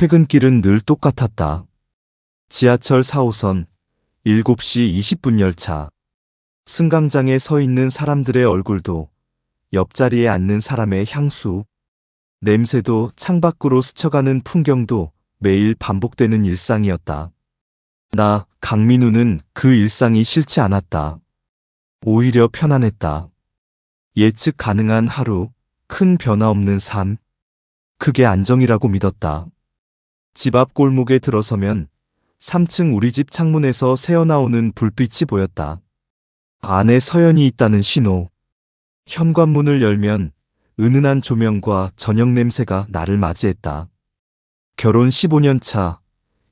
퇴근길은 늘 똑같았다. 지하철 4호선 7시 20분 열차. 승강장에 서 있는 사람들의 얼굴도, 옆자리에 앉는 사람의 향수, 냄새도, 창밖으로 스쳐가는 풍경도 매일 반복되는 일상이었다. 나, 강민우는 그 일상이 싫지 않았다. 오히려 편안했다. 예측 가능한 하루, 큰 변화 없는 삶. 그게 안정이라고 믿었다. 집 앞 골목에 들어서면 3층 우리 집 창문에서 새어나오는 불빛이 보였다. 안에 서연이 있다는 신호. 현관문을 열면 은은한 조명과 저녁 냄새가 나를 맞이했다. 결혼 15년 차,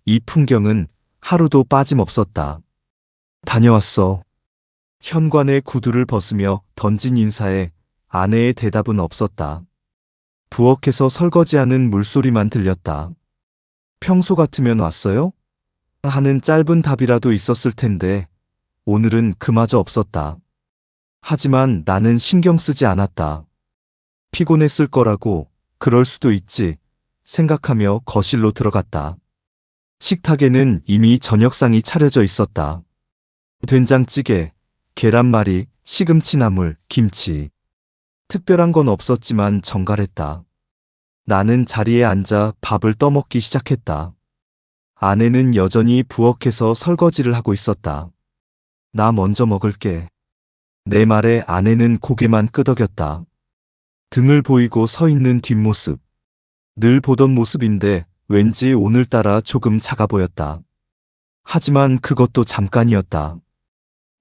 이 풍경은 하루도 빠짐없었다. 다녀왔어. 현관의 구두를 벗으며 던진 인사에 아내의 대답은 없었다. 부엌에서 설거지하는 물소리만 들렸다. 평소 같으면 왔어요? 하는 짧은 답이라도 있었을 텐데 오늘은 그마저 없었다. 하지만 나는 신경 쓰지 않았다. 피곤했을 거라고, 그럴 수도 있지 생각하며 거실로 들어갔다. 식탁에는 이미 저녁상이 차려져 있었다. 된장찌개, 계란말이, 시금치나물, 김치. 특별한 건 없었지만 정갈했다. 나는 자리에 앉아 밥을 떠먹기 시작했다. 아내는 여전히 부엌에서 설거지를 하고 있었다. 나 먼저 먹을게. 내 말에 아내는 고개만 끄덕였다. 등을 보이고 서 있는 뒷모습. 늘 보던 모습인데 왠지 오늘따라 조금 작아 보였다. 하지만 그것도 잠깐이었다.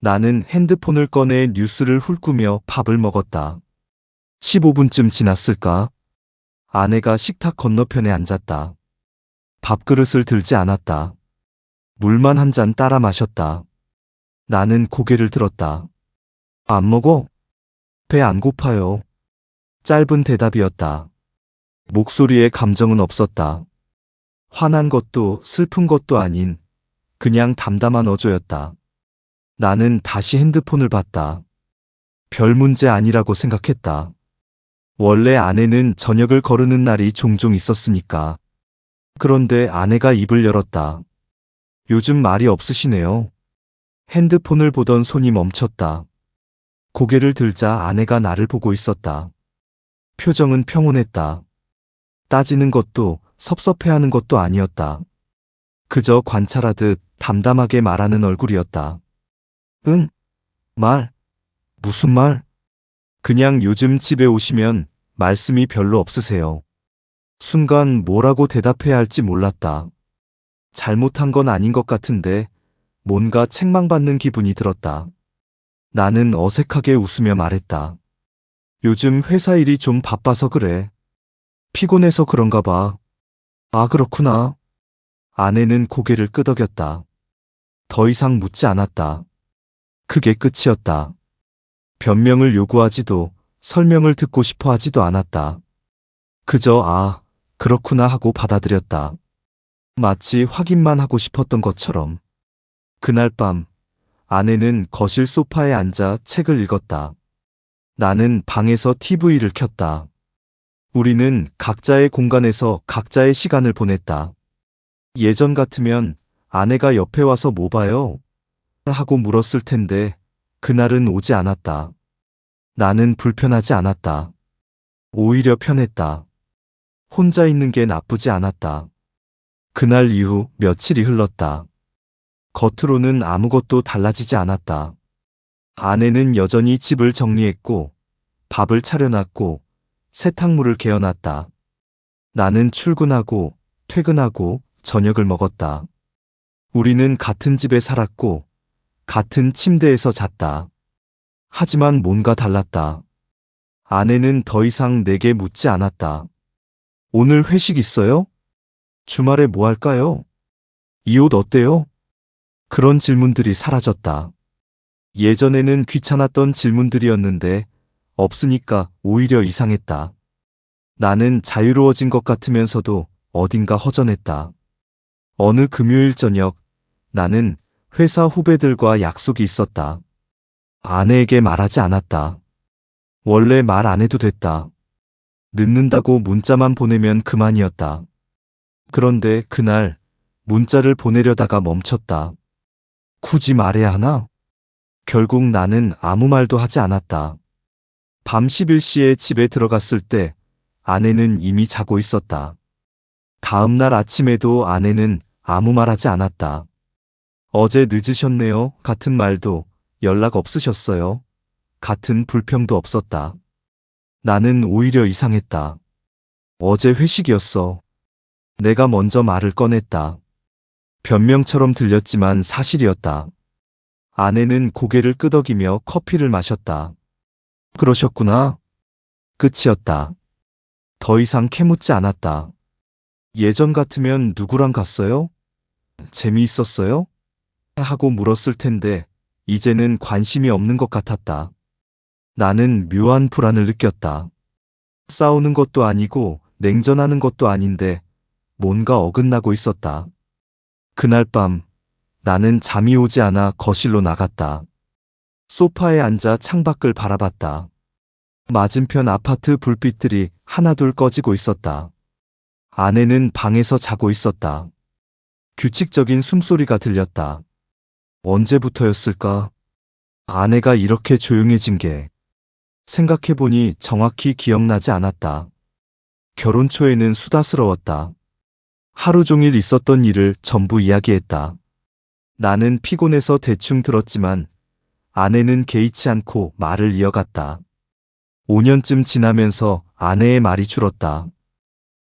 나는 핸드폰을 꺼내 뉴스를 훑으며 밥을 먹었다. 15분쯤 지났을까? 아내가 식탁 건너편에 앉았다. 밥그릇을 들지 않았다. 물만 한 잔 따라 마셨다. 나는 고개를 들었다. 안 먹어? 배 안 고파요. 짧은 대답이었다. 목소리에 감정은 없었다. 화난 것도 슬픈 것도 아닌 그냥 담담한 어조였다. 나는 다시 핸드폰을 봤다. 별 문제 아니라고 생각했다. 원래 아내는 저녁을 거르는 날이 종종 있었으니까. 그런데 아내가 입을 열었다. 요즘 말이 없으시네요. 핸드폰을 보던 손이 멈췄다. 고개를 들자 아내가 나를 보고 있었다. 표정은 평온했다. 따지는 것도 섭섭해하는 것도 아니었다. 그저 관찰하듯 담담하게 말하는 얼굴이었다. 응? 말? 무슨 말? 그냥 요즘 집에 오시면 말씀이 별로 없으세요. 순간 뭐라고 대답해야 할지 몰랐다. 잘못한 건 아닌 것 같은데 뭔가 책망받는 기분이 들었다. 나는 어색하게 웃으며 말했다. 요즘 회사 일이 좀 바빠서 그래. 피곤해서 그런가 봐. 아, 그렇구나. 아내는 고개를 끄덕였다. 더 이상 묻지 않았다. 그게 끝이었다. 변명을 요구하지도 설명을 듣고 싶어 하지도 않았다. 그저 아, 그렇구나 하고 받아들였다. 마치 확인만 하고 싶었던 것처럼. 그날 밤 아내는 거실 소파에 앉아 책을 읽었다. 나는 방에서 TV를 켰다. 우리는 각자의 공간에서 각자의 시간을 보냈다. 예전 같으면 아내가 옆에 와서 뭐 봐요? 하고 물었을 텐데 그날은 오지 않았다. 나는 불편하지 않았다. 오히려 편했다. 혼자 있는 게 나쁘지 않았다. 그날 이후 며칠이 흘렀다. 겉으로는 아무것도 달라지지 않았다. 아내는 여전히 집을 정리했고 밥을 차려놨고 세탁물을 개어놨다. 나는 출근하고 퇴근하고 저녁을 먹었다. 우리는 같은 집에 살았고 같은 침대에서 잤다. 하지만 뭔가 달랐다. 아내는 더 이상 내게 묻지 않았다. 오늘 회식 있어요? 주말에 뭐 할까요? 이 옷 어때요? 그런 질문들이 사라졌다. 예전에는 귀찮았던 질문들이었는데 없으니까 오히려 이상했다. 나는 자유로워진 것 같으면서도 어딘가 허전했다. 어느 금요일 저녁 나는 회사 후배들과 약속이 있었다. 아내에게 말하지 않았다. 원래 말 안 해도 됐다. 늦는다고 문자만 보내면 그만이었다. 그런데 그날 문자를 보내려다가 멈췄다. 굳이 말해야 하나? 결국 나는 아무 말도 하지 않았다. 밤 11시에 집에 들어갔을 때 아내는 이미 자고 있었다. 다음 날 아침에도 아내는 아무 말 하지 않았다. 어제 늦으셨네요. 같은 말도, 연락 없으셨어요. 같은 불평도 없었다. 나는 오히려 이상했다. 어제 회식이었어. 내가 먼저 말을 꺼냈다. 변명처럼 들렸지만 사실이었다. 아내는 고개를 끄덕이며 커피를 마셨다. 그러셨구나. 끝이었다. 더 이상 캐묻지 않았다. 예전 같으면 누구랑 갔어요? 재미있었어요? 하고 물었을 텐데 이제는 관심이 없는 것 같았다. 나는 묘한 불안을 느꼈다. 싸우는 것도 아니고 냉전하는 것도 아닌데 뭔가 어긋나고 있었다. 그날 밤 나는 잠이 오지 않아 거실로 나갔다. 소파에 앉아 창밖을 바라봤다. 맞은편 아파트 불빛들이 하나둘 꺼지고 있었다. 아내는 방에서 자고 있었다. 규칙적인 숨소리가 들렸다. 언제부터였을까? 아내가 이렇게 조용해진 게. 생각해보니 정확히 기억나지 않았다. 결혼 초에는 수다스러웠다. 하루 종일 있었던 일을 전부 이야기했다. 나는 피곤해서 대충 들었지만 아내는 개의치 않고 말을 이어갔다. 5년쯤 지나면서 아내의 말이 줄었다.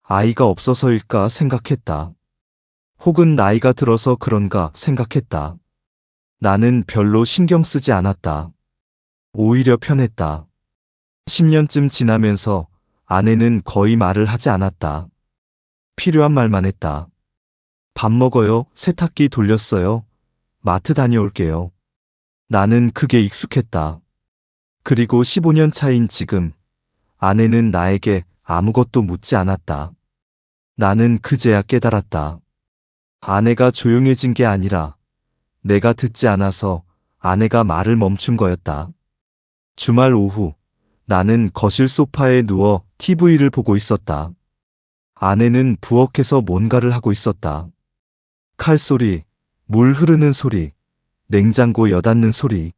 아이가 없어서일까 생각했다. 혹은 나이가 들어서 그런가 생각했다. 나는 별로 신경 쓰지 않았다. 오히려 편했다. 10년쯤 지나면서 아내는 거의 말을 하지 않았다. 필요한 말만 했다. 밥 먹어요? 세탁기 돌렸어요? 마트 다녀올게요. 나는 그게 익숙했다. 그리고 15년 차인 지금 아내는 나에게 아무것도 묻지 않았다. 나는 그제야 깨달았다. 아내가 조용해진 게 아니라 내가 듣지 않아서 아내가 말을 멈춘 거였다. 주말 오후 나는 거실 소파에 누워 TV를 보고 있었다. 아내는 부엌에서 뭔가를 하고 있었다. 칼소리, 물 흐르는 소리, 냉장고 여닫는 소리.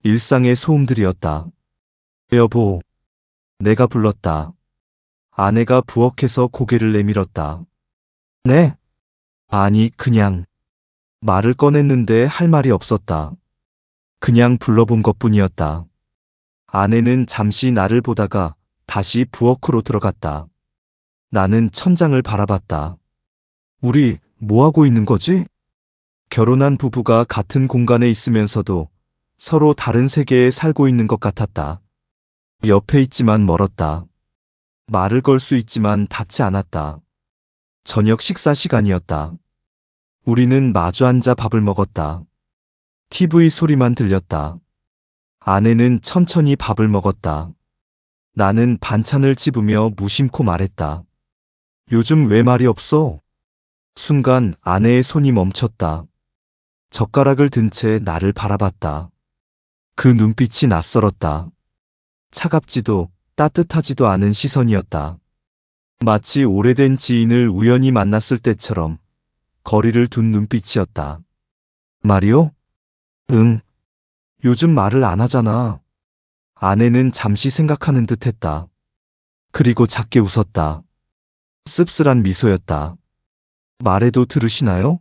일상의 소음들이었다. 여보, 내가 불렀다. 아내가 부엌에서 고개를 내밀었다. 네? 아니, 그냥. 말을 꺼냈는데 할 말이 없었다. 그냥 불러본 것뿐이었다. 아내는 잠시 나를 보다가 다시 부엌으로 들어갔다. 나는 천장을 바라봤다. 우리 뭐 하고 있는 거지? 결혼한 부부가 같은 공간에 있으면서도 서로 다른 세계에 살고 있는 것 같았다. 옆에 있지만 멀었다. 말을 걸 수 있지만 닿지 않았다. 저녁 식사 시간이었다. 우리는 마주 앉아 밥을 먹었다. TV 소리만 들렸다. 아내는 천천히 밥을 먹었다. 나는 반찬을 집으며 무심코 말했다. 요즘 왜 말이 없어? 순간 아내의 손이 멈췄다. 젓가락을 든 채 나를 바라봤다. 그 눈빛이 낯설었다. 차갑지도 따뜻하지도 않은 시선이었다. 마치 오래된 지인을 우연히 만났을 때처럼 거리를 둔 눈빛이었다. 말이요? 응. 요즘 말을 안 하잖아. 아내는 잠시 생각하는 듯 했다. 그리고 작게 웃었다. 씁쓸한 미소였다. 말해도 들으시나요?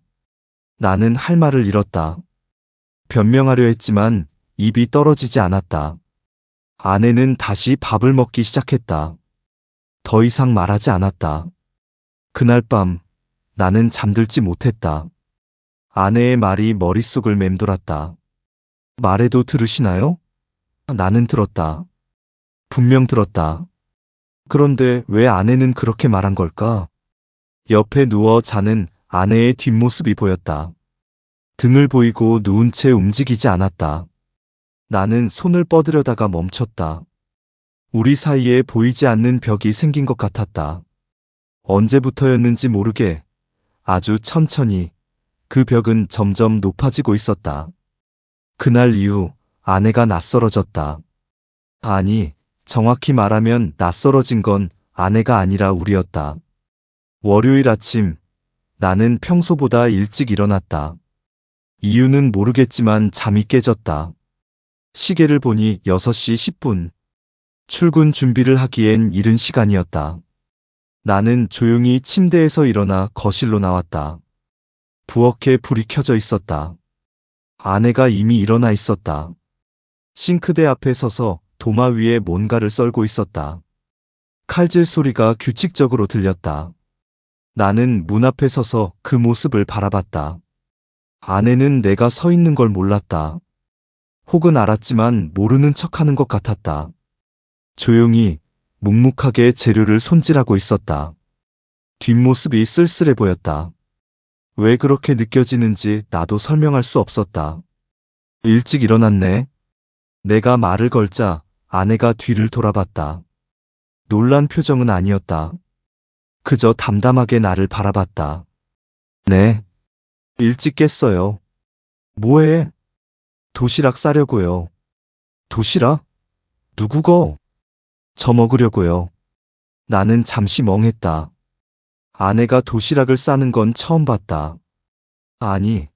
나는 할 말을 잃었다. 변명하려 했지만 입이 떨어지지 않았다. 아내는 다시 밥을 먹기 시작했다. 더 이상 말하지 않았다. 그날 밤 나는 잠들지 못했다. 아내의 말이 머릿속을 맴돌았다. 말해도 들으시나요? 나는 들었다. 분명 들었다. 그런데 왜 아내는 그렇게 말한 걸까? 옆에 누워 자는 아내의 뒷모습이 보였다. 등을 보이고 누운 채 움직이지 않았다. 나는 손을 뻗으려다가 멈췄다. 우리 사이에 보이지 않는 벽이 생긴 것 같았다. 언제부터였는지 모르게 아주 천천히 그 벽은 점점 높아지고 있었다. 그날 이후 아내가 낯설어졌다. 아니, 정확히 말하면 낯설어진 건 아내가 아니라 우리였다. 월요일 아침 나는 평소보다 일찍 일어났다. 이유는 모르겠지만 잠이 깨졌다. 시계를 보니 6시 10분. 출근 준비를 하기엔 이른 시간이었다. 나는 조용히 침대에서 일어나 거실로 나왔다. 부엌에 불이 켜져 있었다. 아내가 이미 일어나 있었다. 싱크대 앞에 서서 도마 위에 뭔가를 썰고 있었다. 칼질 소리가 규칙적으로 들렸다. 나는 문 앞에 서서 그 모습을 바라봤다. 아내는 내가 서 있는 걸 몰랐다. 혹은 알았지만 모르는 척하는 것 같았다. 조용히 묵묵하게 재료를 손질하고 있었다. 뒷모습이 쓸쓸해 보였다. 왜 그렇게 느껴지는지 나도 설명할 수 없었다. 일찍 일어났네. 내가 말을 걸자 아내가 뒤를 돌아봤다. 놀란 표정은 아니었다. 그저 담담하게 나를 바라봤다. 네. 일찍 깼어요. 뭐해? 도시락 싸려고요. 도시락? 누구거? 저 먹으려고요. 나는 잠시 멍했다. 아내가 도시락을 싸는 건 처음 봤다. 아니,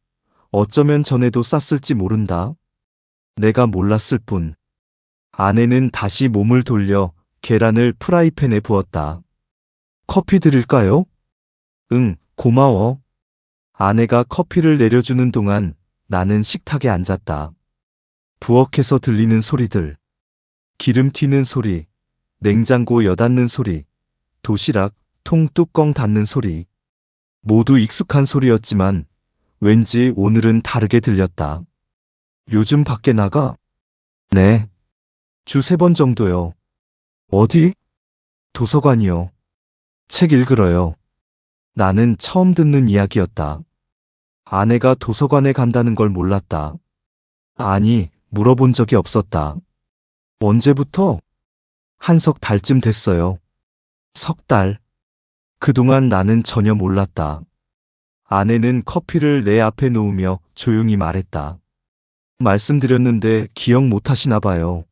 어쩌면 전에도 쌌을지 모른다. 내가 몰랐을 뿐. 아내는 다시 몸을 돌려 계란을 프라이팬에 부었다. 커피 드릴까요? 응, 고마워. 아내가 커피를 내려주는 동안 나는 식탁에 앉았다. 부엌에서 들리는 소리들. 기름 튀는 소리, 냉장고 여닫는 소리, 도시락, 통 뚜껑 닫는 소리. 모두 익숙한 소리였지만 왠지 오늘은 다르게 들렸다. 요즘 밖에 나가? 네. 주 3번 정도요. 어디? 도서관이요. 책 읽으러요. 나는 처음 듣는 이야기였다. 아내가 도서관에 간다는 걸 몰랐다. 아니, 물어본 적이 없었다. 언제부터? 한 석 달쯤 됐어요. 석 달. 그동안 나는 전혀 몰랐다. 아내는 커피를 내 앞에 놓으며 조용히 말했다. 말씀드렸는데 기억 못 하시나 봐요.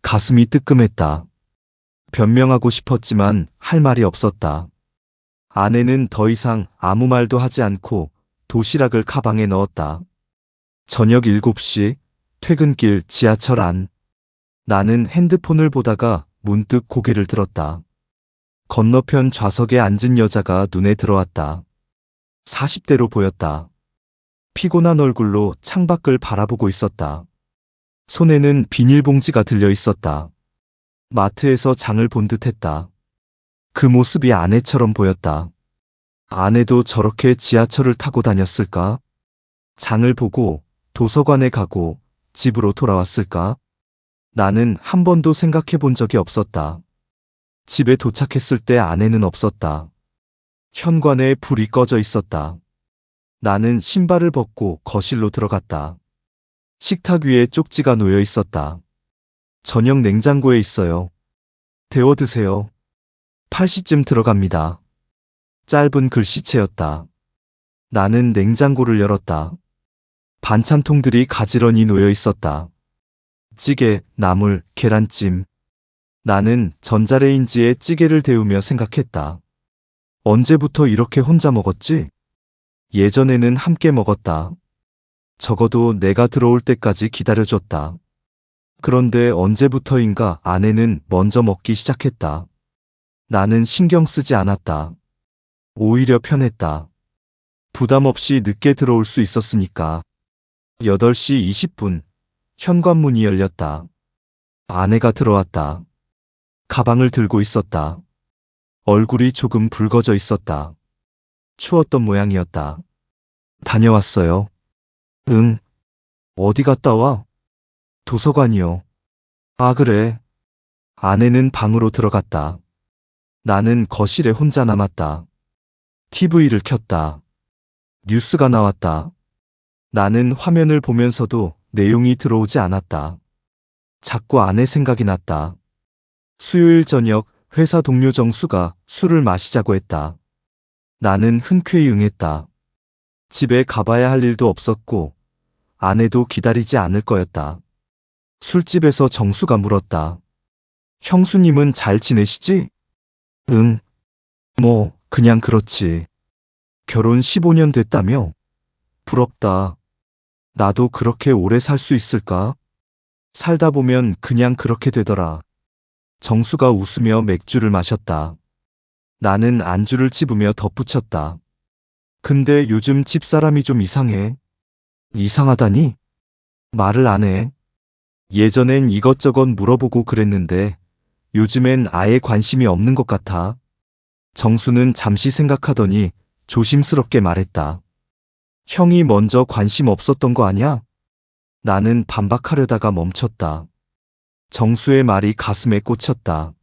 가슴이 뜨끔했다. 변명하고 싶었지만 할 말이 없었다. 아내는 더 이상 아무 말도 하지 않고 도시락을 가방에 넣었다. 저녁 7시, 퇴근길 지하철 안. 나는 핸드폰을 보다가 문득 고개를 들었다. 건너편 좌석에 앉은 여자가 눈에 들어왔다. 40대로 보였다. 피곤한 얼굴로 창밖을 바라보고 있었다. 손에는 비닐봉지가 들려 있었다. 마트에서 장을 본 듯했다. 그 모습이 아내처럼 보였다. 아내도 저렇게 지하철을 타고 다녔을까? 장을 보고 도서관에 가고 집으로 돌아왔을까? 나는 한 번도 생각해 본 적이 없었다. 집에 도착했을 때 아내는 없었다. 현관에 불이 꺼져 있었다. 나는 신발을 벗고 거실로 들어갔다. 식탁 위에 쪽지가 놓여 있었다. 저녁 냉장고에 있어요. 데워 드세요. 8시쯤 들어갑니다. 짧은 글씨체였다. 나는 냉장고를 열었다. 반찬통들이 가지런히 놓여 있었다. 찌개, 나물, 계란찜. 나는 전자레인지에 찌개를 데우며 생각했다. 언제부터 이렇게 혼자 먹었지? 예전에는 함께 먹었다. 적어도 내가 들어올 때까지 기다려줬다. 그런데 언제부터인가 아내는 먼저 먹기 시작했다. 나는 신경 쓰지 않았다. 오히려 편했다. 부담 없이 늦게 들어올 수 있었으니까. 8시 20분, 현관문이 열렸다. 아내가 들어왔다. 가방을 들고 있었다. 얼굴이 조금 붉어져 있었다. 추웠던 모양이었다. 다녀왔어요. 응. 어디 갔다 와? 도서관이요. 아, 그래. 아내는 방으로 들어갔다. 나는 거실에 혼자 남았다. TV를 켰다. 뉴스가 나왔다. 나는 화면을 보면서도 내용이 들어오지 않았다. 자꾸 아내 생각이 났다. 수요일 저녁 회사 동료 정수가 술을 마시자고 했다. 나는 흔쾌히 응했다. 집에 가봐야 할 일도 없었고 아내도 기다리지 않을 거였다. 술집에서 정수가 물었다. 형수님은 잘 지내시지? 응. 뭐, 그냥 그렇지. 결혼 15년 됐다며? 부럽다. 나도 그렇게 오래 살 수 있을까? 살다 보면 그냥 그렇게 되더라. 정수가 웃으며 맥주를 마셨다. 나는 안주를 찝으며 덧붙였다. 근데 요즘 집사람이 좀 이상해. 이상하다니? 말을 안 해. 예전엔 이것저것 물어보고 그랬는데 요즘엔 아예 관심이 없는 것 같아. 정수는 잠시 생각하더니 조심스럽게 말했다. 형이 먼저 관심 없었던 거 아냐? 나는 반박하려다가 멈췄다. 정수의 말이 가슴에 꽂혔다.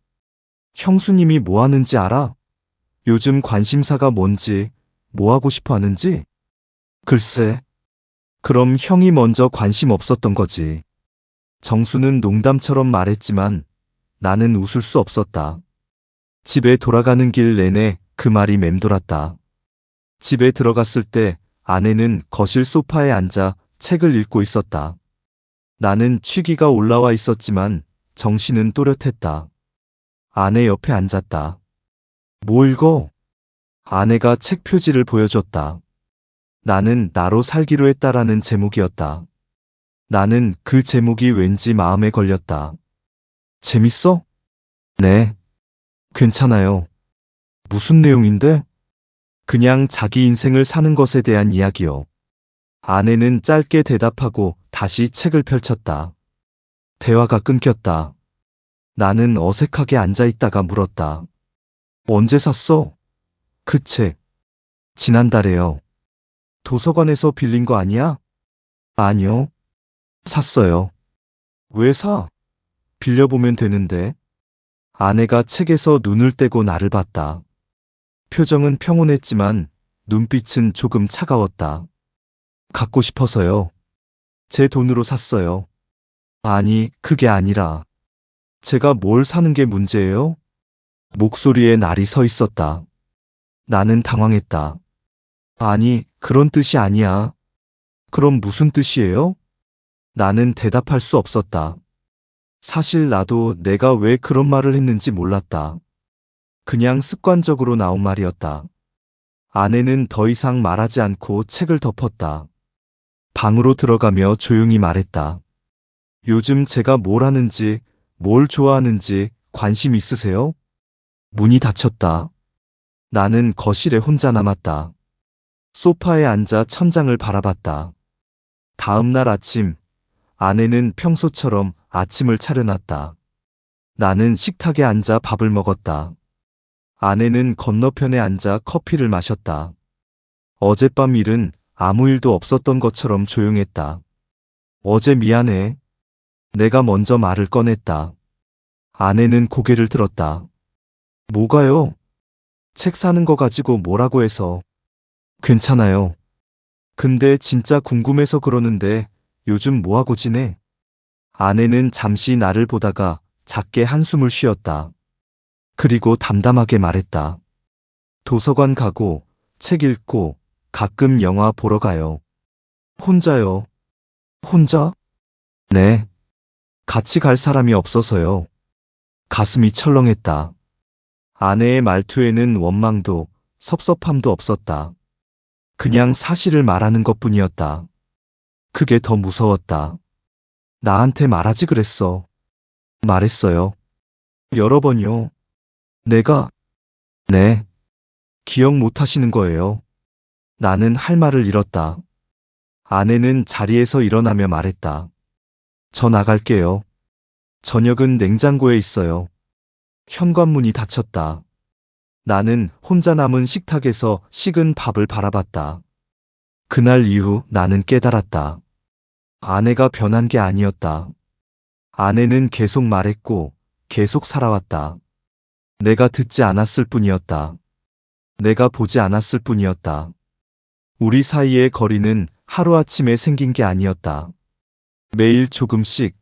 형수님이 뭐 하는지 알아? 요즘 관심사가 뭔지, 뭐 하고 싶어 하는지? 글쎄, 그럼 형이 먼저 관심 없었던 거지. 정수는 농담처럼 말했지만 나는 웃을 수 없었다. 집에 돌아가는 길 내내 그 말이 맴돌았다. 집에 들어갔을 때 아내는 거실 소파에 앉아 책을 읽고 있었다. 나는 취기가 올라와 있었지만 정신은 또렷했다. 아내 옆에 앉았다. 뭐 읽어? 아내가 책 표지를 보여줬다. 나는 나로 살기로 했다라는 제목이었다. 나는 그 제목이 왠지 마음에 걸렸다. 재밌어? 네. 괜찮아요. 무슨 내용인데? 그냥 자기 인생을 사는 것에 대한 이야기요. 아내는 짧게 대답하고 다시 책을 펼쳤다. 대화가 끊겼다. 나는 어색하게 앉아 있다가 물었다. 언제 샀어? 그 책. 지난달에요. 도서관에서 빌린 거 아니야? 아니요. 샀어요. 왜 사? 빌려보면 되는데. 아내가 책에서 눈을 떼고 나를 봤다. 표정은 평온했지만 눈빛은 조금 차가웠다. 갖고 싶어서요. 제 돈으로 샀어요. 아니, 그게 아니라. 제가 뭘 사는 게 문제예요? 목소리에 날이 서 있었다. 나는 당황했다. 아니, 그런 뜻이 아니야. 그럼 무슨 뜻이에요? 나는 대답할 수 없었다. 사실 나도 내가 왜 그런 말을 했는지 몰랐다. 그냥 습관적으로 나온 말이었다. 아내는 더 이상 말하지 않고 책을 덮었다. 방으로 들어가며 조용히 말했다. 요즘 제가 뭘 하는지, 뭘 좋아하는지 관심 있으세요? 문이 닫혔다. 나는 거실에 혼자 남았다. 소파에 앉아 천장을 바라봤다. 다음 날 아침, 아내는 평소처럼 아침을 차려놨다. 나는 식탁에 앉아 밥을 먹었다. 아내는 건너편에 앉아 커피를 마셨다. 어젯밤 일은 아무 일도 없었던 것처럼 조용했다. 어제 미안해. 내가 먼저 말을 꺼냈다. 아내는 고개를 들었다. 뭐가요? 책 사는 거 가지고 뭐라고 해서. 괜찮아요. 근데 진짜 궁금해서 그러는데 요즘 뭐하고 지내? 아내는 잠시 나를 보다가 작게 한숨을 쉬었다. 그리고 담담하게 말했다. 도서관 가고, 책 읽고, 가끔 영화 보러 가요. 혼자요. 혼자? 네. 같이 갈 사람이 없어서요. 가슴이 철렁했다. 아내의 말투에는 원망도, 섭섭함도 없었다. 그냥 사실을 말하는 것뿐이었다. 그게 더 무서웠다. 나한테 말하지 그랬어. 말했어요. 여러 번요. 내가, 네. 기억 못 하시는 거예요. 나는 할 말을 잃었다. 아내는 자리에서 일어나며 말했다. 저 나갈게요. 저녁은 냉장고에 있어요. 현관문이 닫혔다. 나는 혼자 남은 식탁에서 식은 밥을 바라봤다. 그날 이후 나는 깨달았다. 아내가 변한 게 아니었다. 아내는 계속 말했고 계속 살아왔다. 내가 듣지 않았을 뿐이었다. 내가 보지 않았을 뿐이었다. 우리 사이의 거리는 하루아침에 생긴 게 아니었다. 매일 조금씩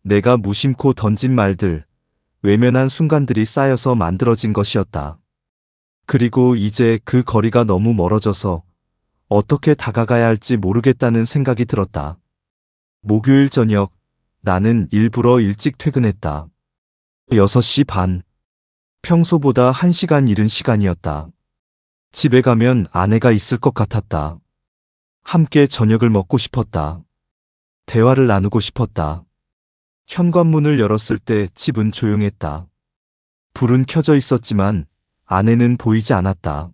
내가 무심코 던진 말들, 외면한 순간들이 쌓여서 만들어진 것이었다. 그리고 이제 그 거리가 너무 멀어져서 어떻게 다가가야 할지 모르겠다는 생각이 들었다. 목요일 저녁, 나는 일부러 일찍 퇴근했다. 6시 반. 평소보다 1시간 이른 시간이었다. 집에 가면 아내가 있을 것 같았다. 함께 저녁을 먹고 싶었다. 대화를 나누고 싶었다. 현관문을 열었을 때 집은 조용했다. 불은 켜져 있었지만 아내는 보이지 않았다.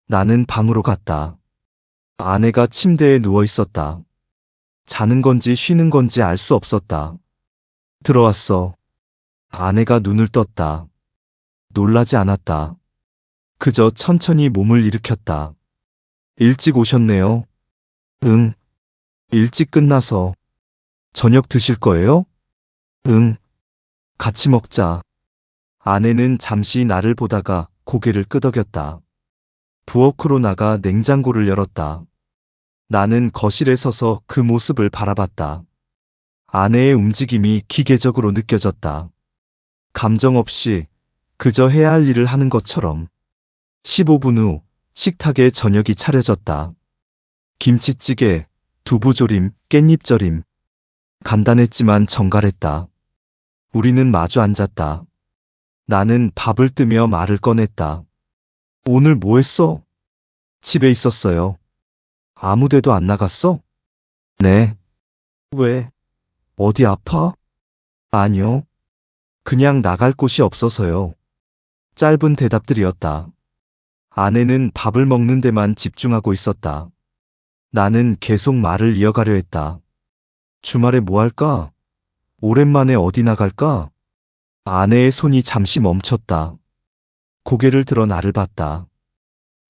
나는 방으로 갔다. 아내가 침대에 누워 있었다. 자는 건지 쉬는 건지 알 수 없었다. 들어왔어. 아내가 눈을 떴다. 놀라지 않았다. 그저 천천히 몸을 일으켰다. 일찍 오셨네요. 응. 일찍 끝나서. 저녁 드실 거예요? 응. 같이 먹자. 아내는 잠시 나를 보다가 고개를 끄덕였다. 부엌으로 나가 냉장고를 열었다. 나는 거실에 서서 그 모습을 바라봤다. 아내의 움직임이 기계적으로 느껴졌다. 감정 없이 그저 해야 할 일을 하는 것처럼. 15분 후 식탁에 저녁이 차려졌다. 김치찌개, 두부조림, 깻잎절임. 간단했지만 정갈했다. 우리는 마주 앉았다. 나는 밥을 뜨며 말을 꺼냈다. 오늘 뭐 했어? 집에 있었어요. 아무데도 안 나갔어? 네. 왜? 어디 아파? 아니요. 그냥 나갈 곳이 없어서요. 짧은 대답들이었다. 아내는 밥을 먹는 데만 집중하고 있었다. 나는 계속 말을 이어가려 했다. 주말에 뭐 할까? 오랜만에 어디 나갈까? 아내의 손이 잠시 멈췄다. 고개를 들어 나를 봤다.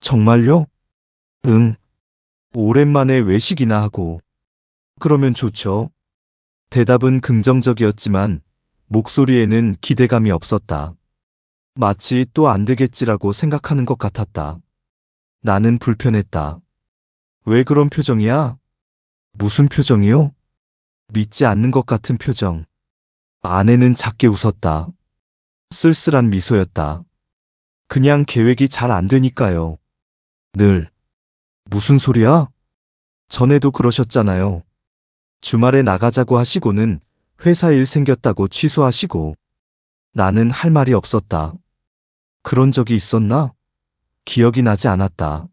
정말요? 응. 오랜만에 외식이나 하고. 그러면 좋죠. 대답은 긍정적이었지만 목소리에는 기대감이 없었다. 마치 또 안 되겠지라고 생각하는 것 같았다. 나는 불편했다. 왜 그런 표정이야? 무슨 표정이요? 믿지 않는 것 같은 표정. 아내는 작게 웃었다. 쓸쓸한 미소였다. 그냥 계획이 잘 안 되니까요. 늘. 무슨 소리야? 전에도 그러셨잖아요. 주말에 나가자고 하시고는 회사 일 생겼다고 취소하시고. 나는 할 말이 없었다. 그런 적이 있었나? 기억이 나지 않았다.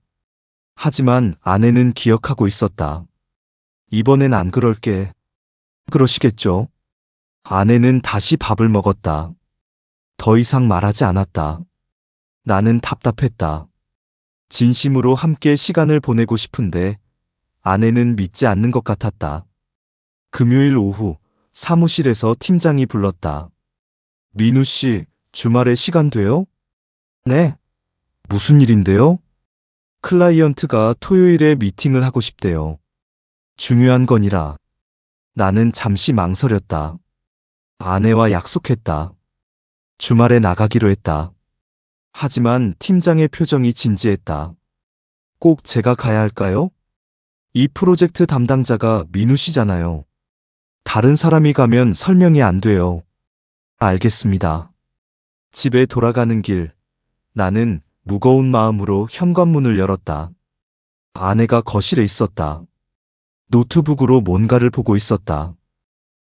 하지만 아내는 기억하고 있었다. 이번엔 안 그럴게. 그러시겠죠? 아내는 다시 밥을 먹었다. 더 이상 말하지 않았다. 나는 답답했다. 진심으로 함께 시간을 보내고 싶은데 아내는 믿지 않는 것 같았다. 금요일 오후 사무실에서 팀장이 불렀다. 민우 씨, 주말에 시간 돼요? 네. 무슨 일인데요? 클라이언트가 토요일에 미팅을 하고 싶대요. 중요한 건이라. 나는 잠시 망설였다. 아내와 약속했다. 주말에 나가기로 했다. 하지만 팀장의 표정이 진지했다. 꼭 제가 가야 할까요? 이 프로젝트 담당자가 민우 씨잖아요. 다른 사람이 가면 설명이 안 돼요. 알겠습니다. 집에 돌아가는 길, 나는 무거운 마음으로 현관문을 열었다. 아내가 거실에 있었다. 노트북으로 뭔가를 보고 있었다.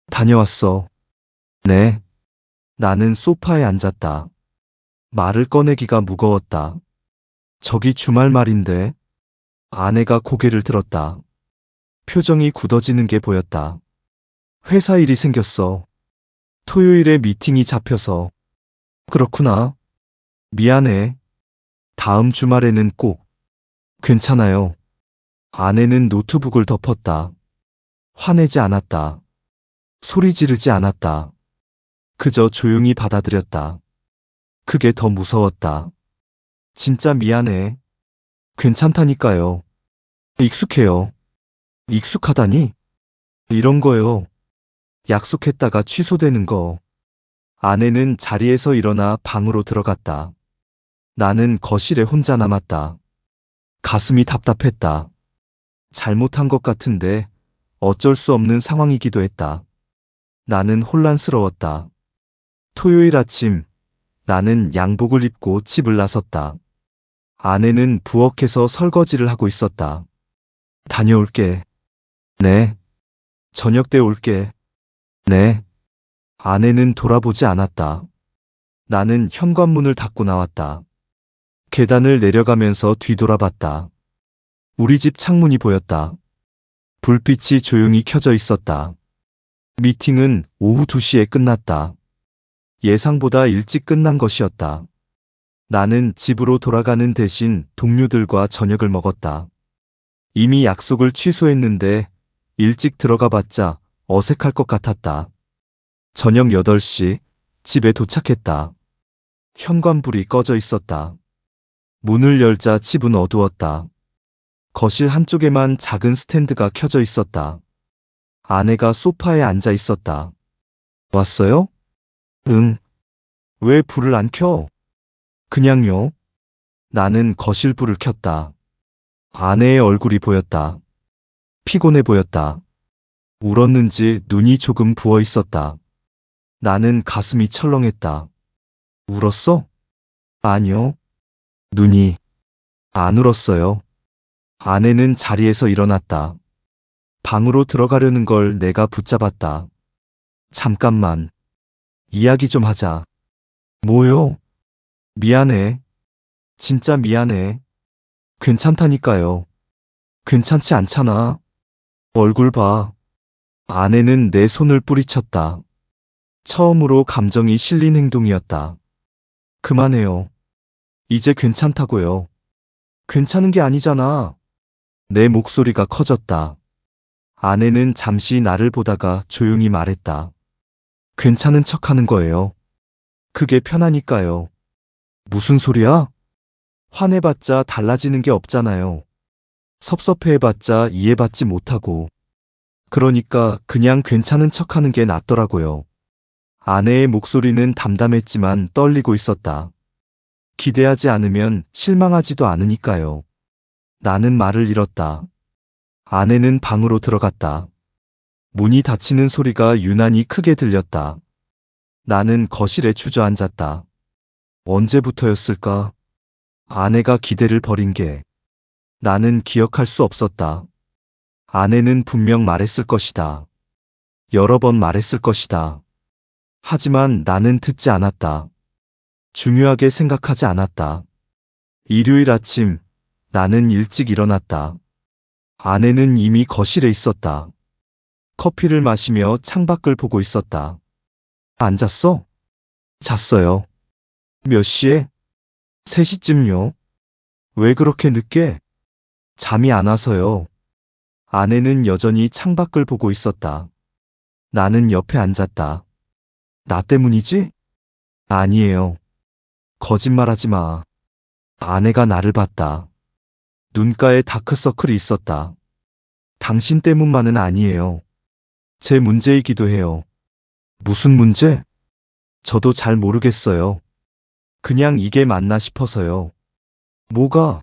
다녀왔어. 네. 나는 소파에 앉았다. 말을 꺼내기가 무거웠다. 저기 주말 말인데. 아내가 고개를 들었다. 표정이 굳어지는 게 보였다. 회사 일이 생겼어. 토요일에 미팅이 잡혀서. 그렇구나. 미안해. 다음 주말에는 꼭. 괜찮아요. 아내는 노트북을 덮었다. 화내지 않았다. 소리 지르지 않았다. 그저 조용히 받아들였다. 그게 더 무서웠다. 진짜 미안해. 괜찮다니까요. 익숙해요. 익숙하다니? 이런 거요. 약속했다가 취소되는 거. 아내는 자리에서 일어나 방으로 들어갔다. 나는 거실에 혼자 남았다. 가슴이 답답했다. 잘못한 것 같은데 어쩔 수 없는 상황이기도 했다. 나는 혼란스러웠다. 토요일 아침, 나는 양복을 입고 집을 나섰다. 아내는 부엌에서 설거지를 하고 있었다. 다녀올게. 네. 저녁 때 올게. 네. 아내는 돌아보지 않았다. 나는 현관문을 닫고 나왔다. 계단을 내려가면서 뒤돌아봤다. 우리 집 창문이 보였다. 불빛이 조용히 켜져 있었다. 미팅은 오후 2시에 끝났다. 예상보다 일찍 끝난 것이었다. 나는 집으로 돌아가는 대신 동료들과 저녁을 먹었다. 이미 약속을 취소했는데 일찍 들어가 봤자 어색할 것 같았다. 저녁 8시 집에 도착했다. 현관불이 꺼져 있었다. 문을 열자 집은 어두웠다. 거실 한쪽에만 작은 스탠드가 켜져 있었다. 아내가 소파에 앉아 있었다. 왔어요? 응. 왜 불을 안 켜? 그냥요. 나는 거실 불을 켰다. 아내의 얼굴이 보였다. 피곤해 보였다. 울었는지 눈이 조금 부어 있었다. 나는 가슴이 철렁했다. 울었어? 아니요. 눈이 안 울었어요. 아내는 자리에서 일어났다. 방으로 들어가려는 걸 내가 붙잡았다. 잠깐만. 이야기 좀 하자. 뭐요? 미안해. 진짜 미안해. 괜찮다니까요. 괜찮지 않잖아. 얼굴 봐. 아내는 내 손을 뿌리쳤다. 처음으로 감정이 실린 행동이었다. 그만해요. 이제 괜찮다고요. 괜찮은 게 아니잖아. 내 목소리가 커졌다. 아내는 잠시 나를 보다가 조용히 말했다. 괜찮은 척 하는 거예요. 그게 편하니까요. 무슨 소리야? 화내봤자 달라지는 게 없잖아요. 섭섭해해봤자 이해받지 못하고. 그러니까 그냥 괜찮은 척 하는 게 낫더라고요. 아내의 목소리는 담담했지만 떨리고 있었다. 기대하지 않으면 실망하지도 않으니까요. 나는 말을 잃었다. 아내는 방으로 들어갔다. 문이 닫히는 소리가 유난히 크게 들렸다. 나는 거실에 주저앉았다. 언제부터였을까? 아내가 기대를 버린 게. 나는 기억할 수 없었다. 아내는 분명 말했을 것이다. 여러 번 말했을 것이다. 하지만 나는 듣지 않았다. 중요하게 생각하지 않았다. 일요일 아침, 나는 일찍 일어났다. 아내는 이미 거실에 있었다. 커피를 마시며 창밖을 보고 있었다. 안 잤어? 잤어요. 몇 시에? 3시쯤요. 왜 그렇게 늦게? 잠이 안 와서요. 아내는 여전히 창밖을 보고 있었다. 나는 옆에 앉았다. 나 때문이지? 아니에요. 거짓말하지 마. 아내가 나를 봤다. 눈가에 다크서클이 있었다. 당신 때문만은 아니에요. 제 문제이기도 해요. 무슨 문제? 저도 잘 모르겠어요. 그냥 이게 맞나 싶어서요. 뭐가?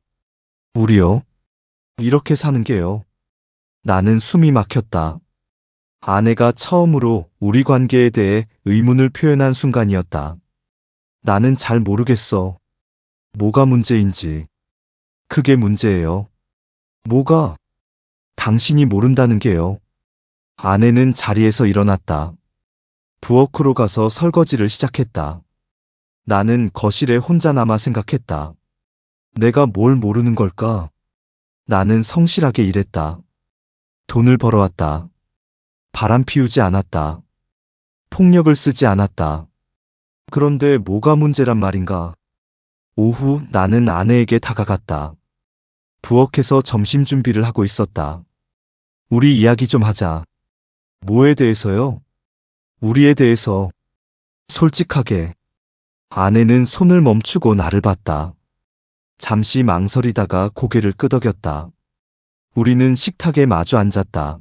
우리요? 이렇게 사는 게요. 나는 숨이 막혔다. 아내가 처음으로 우리 관계에 대해 의문을 표현한 순간이었다. 나는 잘 모르겠어. 뭐가 문제인지. 그게 문제예요. 뭐가? 당신이 모른다는 게요. 아내는 자리에서 일어났다. 부엌으로 가서 설거지를 시작했다. 나는 거실에 혼자 남아 생각했다. 내가 뭘 모르는 걸까? 나는 성실하게 일했다. 돈을 벌어왔다. 바람 피우지 않았다. 폭력을 쓰지 않았다. 그런데 뭐가 문제란 말인가? 오후 나는 아내에게 다가갔다. 부엌에서 점심 준비를 하고 있었다. 우리 이야기 좀 하자. 뭐에 대해서요? 우리에 대해서. 솔직하게. 아내는 손을 멈추고 나를 봤다. 잠시 망설이다가 고개를 끄덕였다. 우리는 식탁에 마주 앉았다.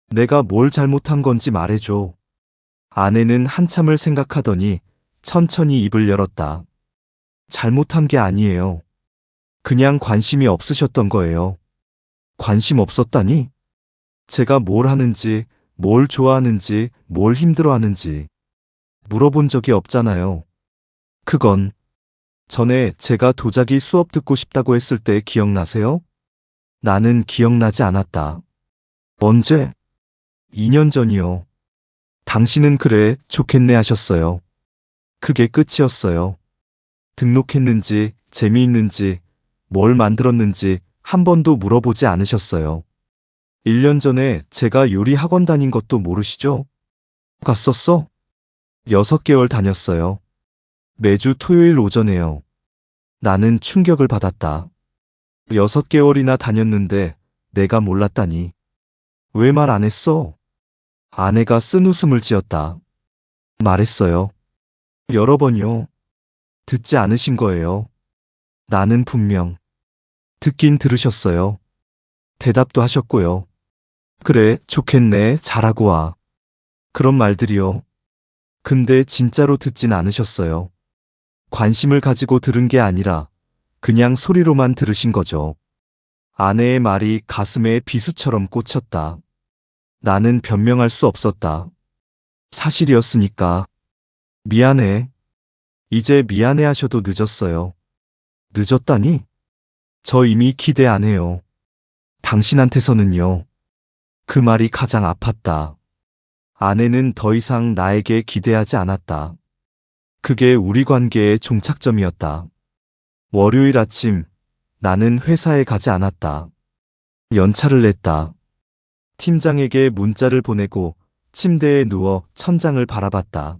내가 뭘 잘못한 건지 말해줘. 아내는 한참을 생각하더니 천천히 입을 열었다. 잘못한 게 아니에요. 그냥 관심이 없으셨던 거예요. 관심 없었다니? 제가 뭘 하는지, 뭘 좋아하는지, 뭘 힘들어하는지 물어본 적이 없잖아요. 그건 전에 제가 도자기 수업 듣고 싶다고 했을 때 기억나세요? 나는 기억나지 않았다. 언제? 2년 전이요. 당신은 그래, 좋겠네 하셨어요. 그게 끝이었어요. 등록했는지 재미있는지, 뭘 만들었는지 한 번도 물어보지 않으셨어요. 1년 전에 제가 요리 학원 다닌 것도 모르시죠? 갔었어? 6개월 다녔어요. 매주 토요일 오전에요. 나는 충격을 받았다. 6개월이나 다녔는데 내가 몰랐다니. 왜 말 안 했어? 아내가 쓴웃음을 지었다. 말했어요. 여러 번요. 듣지 않으신 거예요. 나는 분명 듣긴 들으셨어요. 대답도 하셨고요. 그래, 좋겠네, 잘하고 와. 그런 말들이요. 근데 진짜로 듣진 않으셨어요. 관심을 가지고 들은 게 아니라 그냥 소리로만 들으신 거죠. 아내의 말이 가슴에 비수처럼 꽂혔다. 나는 변명할 수 없었다. 사실이었으니까. 미안해. 이제 미안해 하셔도 늦었어요. 늦었다니? 저 이미 기대 안 해요. 당신한테서는요. 그 말이 가장 아팠다. 아내는 더 이상 나에게 기대하지 않았다. 그게 우리 관계의 종착점이었다. 월요일 아침, 나는 회사에 가지 않았다. 연차를 냈다. 팀장에게 문자를 보내고 침대에 누워 천장을 바라봤다.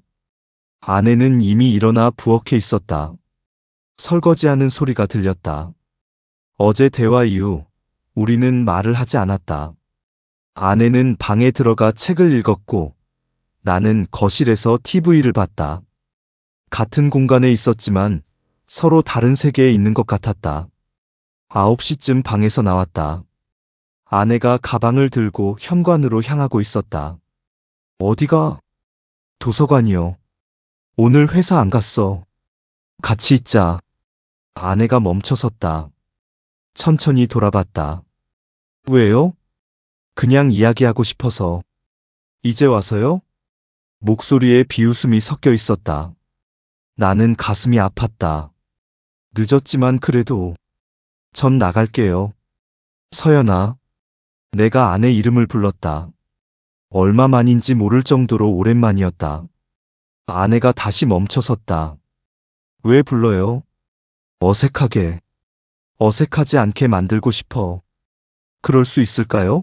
아내는 이미 일어나 부엌에 있었다. 설거지하는 소리가 들렸다. 어제 대화 이후 우리는 말을 하지 않았다. 아내는 방에 들어가 책을 읽었고 나는 거실에서 TV를 봤다. 같은 공간에 있었지만 서로 다른 세계에 있는 것 같았다. 9시쯤 방에서 나왔다. 아내가 가방을 들고 현관으로 향하고 있었다. 어디가? 도서관이요. 오늘 회사 안 갔어. 같이 있자. 아내가 멈춰섰다. 천천히 돌아봤다. 왜요? 그냥 이야기하고 싶어서. 이제 와서요? 목소리에 비웃음이 섞여 있었다. 나는 가슴이 아팠다. 늦었지만 그래도. 전 나갈게요. 서연아. 내가 아내 이름을 불렀다. 얼마만인지 모를 정도로 오랜만이었다. 아내가 다시 멈춰섰다. 왜 불러요? 어색하게. 어색하지 않게 만들고 싶어. 그럴 수 있을까요?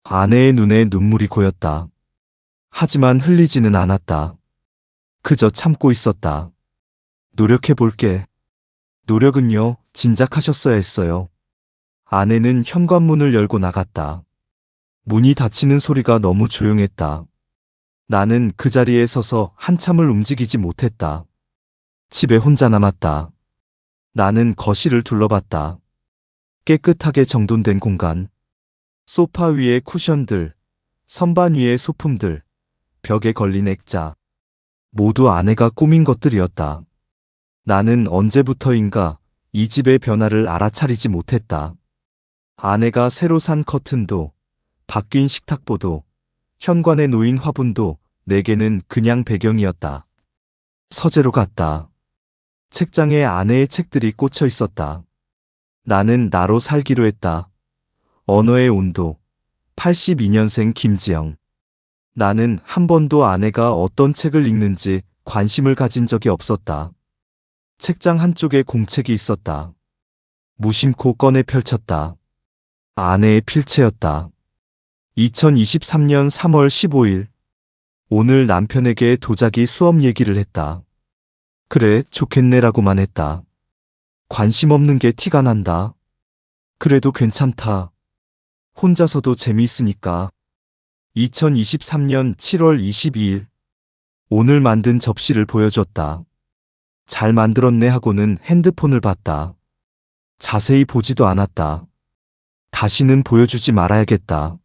아내의 눈에 눈물이 고였다. 하지만 흘리지는 않았다. 그저 참고 있었다. 노력해 볼게. 노력은요, 진작하셨어야 했어요. 아내는 현관문을 열고 나갔다. 문이 닫히는 소리가 너무 조용했다. 나는 그 자리에 서서 한참을 움직이지 못했다. 집에 혼자 남았다. 나는 거실을 둘러봤다. 깨끗하게 정돈된 공간. 소파 위에 쿠션들, 선반 위에 소품들, 벽에 걸린 액자. 모두 아내가 꾸민 것들이었다. 나는 언제부터인가 이 집의 변화를 알아차리지 못했다. 아내가 새로 산 커튼도, 바뀐 식탁보도, 현관에 놓인 화분도 내게는 그냥 배경이었다. 서재로 갔다. 책장에 아내의 책들이 꽂혀 있었다. 나는 나로 살기로 했다. 언어의 온도, 82년생 김지영. 나는 한 번도 아내가 어떤 책을 읽는지 관심을 가진 적이 없었다. 책장 한쪽에 공책이 있었다. 무심코 꺼내 펼쳤다. 아내의 필체였다. 2023년 3월 15일. 오늘 남편에게 도자기 수업 얘기를 했다. 그래, 좋겠네라고만 했다. 관심 없는 게 티가 난다. 그래도 괜찮다. 혼자서도 재미있으니까. 2023년 7월 22일. 오늘 만든 접시를 보여줬다. 잘 만들었네 하고는 핸드폰을 봤다. 자세히 보지도 않았다. 다시는 보여주지 말아야겠다.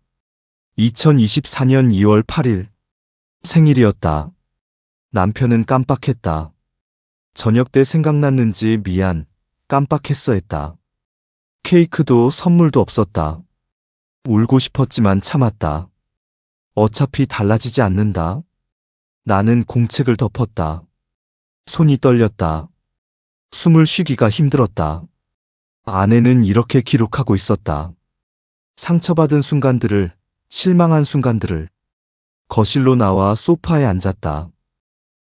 2024년 2월 8일. 생일이었다. 남편은 깜빡했다. 저녁 때 생각났는지 미안, 깜빡했어 했다. 케이크도 선물도 없었다. 울고 싶었지만 참았다. 어차피 달라지지 않는다. 나는 공책을 덮었다. 손이 떨렸다. 숨을 쉬기가 힘들었다. 아내는 이렇게 기록하고 있었다. 상처받은 순간들을, 실망한 순간들을. 거실로 나와 소파에 앉았다.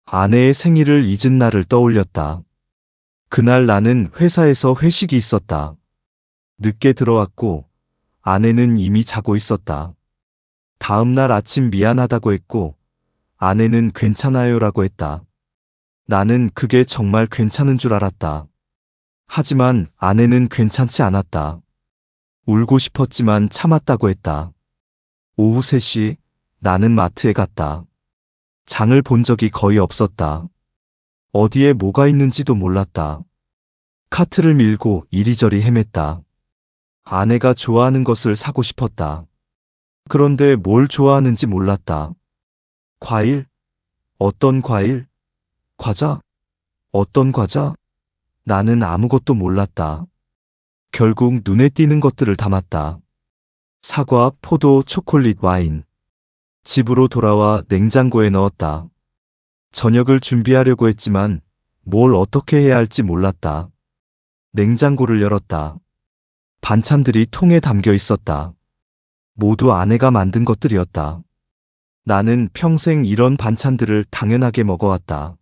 아내의 생일을 잊은 날을 떠올렸다. 그날 나는 회사에서 회식이 있었다. 늦게 들어왔고 아내는 이미 자고 있었다. 다음 날 아침 미안하다고 했고 아내는 괜찮아요라고 했다. 나는 그게 정말 괜찮은 줄 알았다. 하지만 아내는 괜찮지 않았다. 울고 싶었지만 참았다고 했다. 오후 3시 나는 마트에 갔다. 장을 본 적이 거의 없었다. 어디에 뭐가 있는지도 몰랐다. 카트를 밀고 이리저리 헤맸다. 아내가 좋아하는 것을 사고 싶었다. 그런데 뭘 좋아하는지 몰랐다. 과일? 어떤 과일? 과자? 어떤 과자? 나는 아무것도 몰랐다. 결국 눈에 띄는 것들을 담았다. 사과, 포도, 초콜릿, 와인. 집으로 돌아와 냉장고에 넣었다. 저녁을 준비하려고 했지만 뭘 어떻게 해야 할지 몰랐다. 냉장고를 열었다. 반찬들이 통에 담겨 있었다. 모두 아내가 만든 것들이었다. 나는 평생 이런 반찬들을 당연하게 먹어왔다.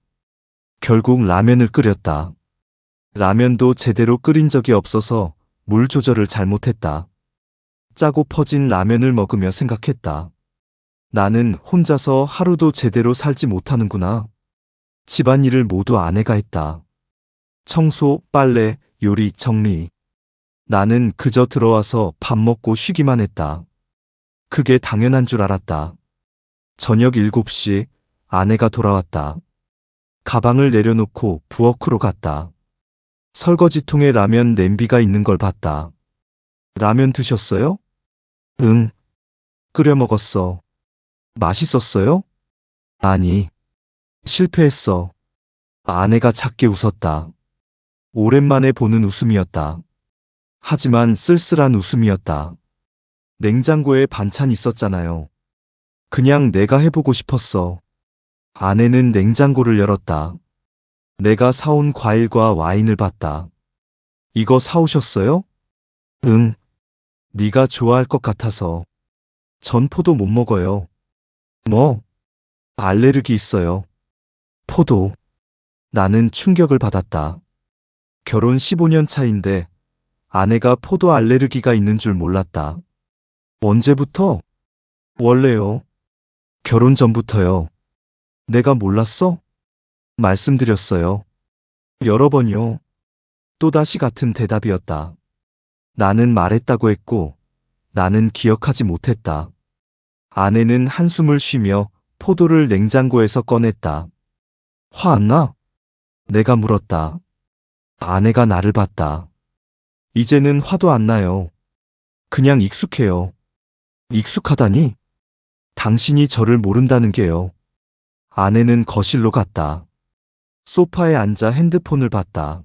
결국 라면을 끓였다. 라면도 제대로 끓인 적이 없어서 물 조절을 잘못했다. 짜고 퍼진 라면을 먹으며 생각했다. 나는 혼자서 하루도 제대로 살지 못하는구나. 집안일을 모두 아내가 했다. 청소, 빨래, 요리, 정리. 나는 그저 들어와서 밥 먹고 쉬기만 했다. 그게 당연한 줄 알았다. 저녁 7시 아내가 돌아왔다. 가방을 내려놓고 부엌으로 갔다. 설거지통에 라면 냄비가 있는 걸 봤다. 라면 드셨어요? 응. 끓여 먹었어. 맛있었어요? 아니. 실패했어. 아내가 작게 웃었다. 오랜만에 보는 웃음이었다. 하지만 쓸쓸한 웃음이었다. 냉장고에 반찬 있었잖아요. 그냥 내가 해보고 싶었어. 아내는 냉장고를 열었다. 내가 사온 과일과 와인을 봤다. 이거 사오셨어요? 응. 네가 좋아할 것 같아서. 전 포도 못 먹어요. 뭐? 알레르기 있어요. 포도. 나는 충격을 받았다. 결혼 15년 차인데 아내가 포도 알레르기가 있는 줄 몰랐다. 언제부터? 원래요. 결혼 전부터요. 내가 몰랐어? 말씀드렸어요. 여러 번요. 또다시 같은 대답이었다. 나는 말했다고 했고 나는 기억하지 못했다. 아내는 한숨을 쉬며 포도를 냉장고에서 꺼냈다. 화 안 나? 내가 물었다. 아내가 나를 봤다. 이제는 화도 안 나요. 그냥 익숙해요. 익숙하다니? 당신이 저를 모른다는 게요. 아내는 거실로 갔다. 소파에 앉아 핸드폰을 봤다.